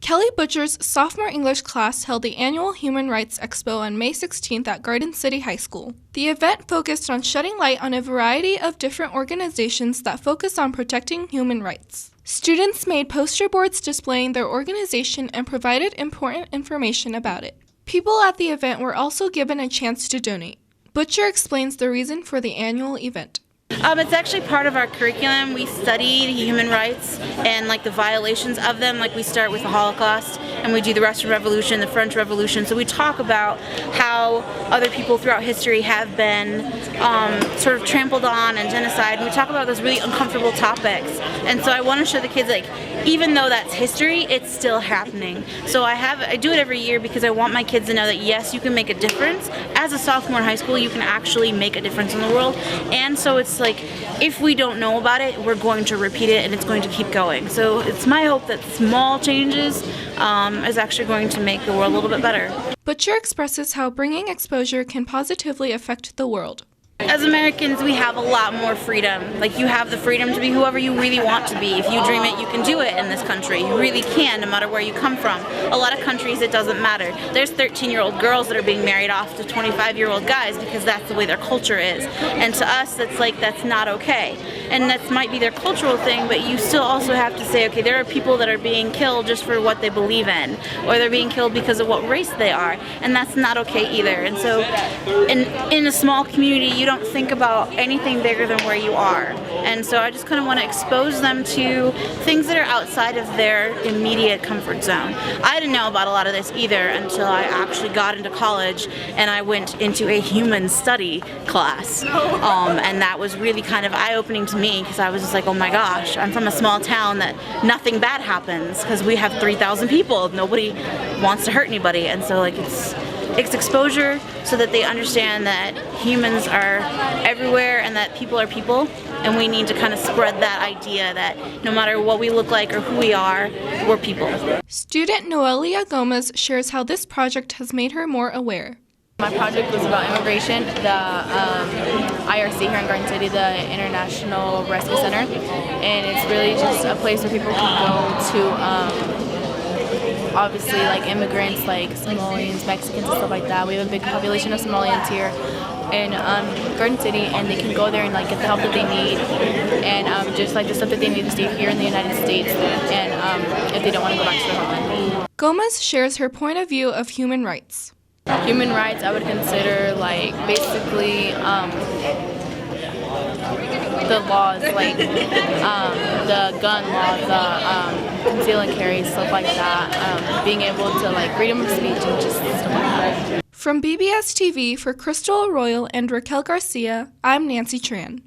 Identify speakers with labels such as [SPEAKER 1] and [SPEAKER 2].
[SPEAKER 1] Kelly Butcher's sophomore English class held the annual Human Rights Expo on May 16th at Garden City High School. The event focused on shedding light on a variety of different organizations that focus on protecting human rights. Students made poster boards displaying their organization and provided important information about it. People at the event were also given a chance to donate. Butcher explains the reason for the annual event.
[SPEAKER 2] It's actually part of our curriculum. We study human rights and the violations of them. We start with the Holocaust and we do the Russian Revolution, the French Revolution. So we talk about how other people throughout history have been sort of trampled on and genocide. We talk about those really uncomfortable topics. And so I want to show the kids even though that's history, it's still happening. So I do it every year because I want my kids to know that yes, you can make a difference. As a sophomore in high school, you can actually make a difference in the world. And so it's if we don't know about it, we're going to repeat it and it's going to keep going. So it's my hope that small changes is actually going to make the world a little bit better.
[SPEAKER 1] Butcher expresses how bringing exposure can positively affect the world.
[SPEAKER 2] As Americans, we have a lot more freedom. You have the freedom to be whoever you really want to be. If you dream it, you can do it in this country. You really can, no matter where you come from. A lot of countries, it doesn't matter. There's 13-year-old girls that are being married off to 25-year-old guys because that's the way their culture is. And to us, that's not okay. And that might be their cultural thing, but you still also have to say, okay, there are people that are being killed just for what they believe in, or they're being killed because of what race they are, and that's not okay either. And so in a small community, you don't think about anything bigger than where you are. And so I just kind of want to expose them to things that are outside of their immediate comfort zone. I didn't know about a lot of this either until I actually got into college and I went into a human study class. And that was really kind of eye-opening to me because I was just oh my gosh, I'm from a small town that nothing bad happens because we have 3,000 people. Nobody wants to hurt anybody. And so it's exposure so that they understand that humans are everywhere and that people are people, and we need to kind of spread that idea that no matter what we look like or who we are, we're people.
[SPEAKER 1] Student Noelia Gomez shares how this project has made her more aware.
[SPEAKER 3] My project was about immigration, the IRC here in Garden City, the International Rescue Center, and it's really just a place where people can go to obviously immigrants Somalians, Mexicans and stuff like that. We have a big population of Somalians here in Garden City, and they can go there and get the help that they need and just the stuff that they need to stay here in the United States and if they don't want to go back to their homeland.
[SPEAKER 1] Gomez shares her point of view of human rights.
[SPEAKER 3] Human rights I would consider basically the laws, the gun laws, the conceal and carry, stuff like that, being able to freedom of speech and just stuff like that.
[SPEAKER 1] From BBS TV for Crystal Arroyo and Raquel Garcia, I'm Nancy Tran.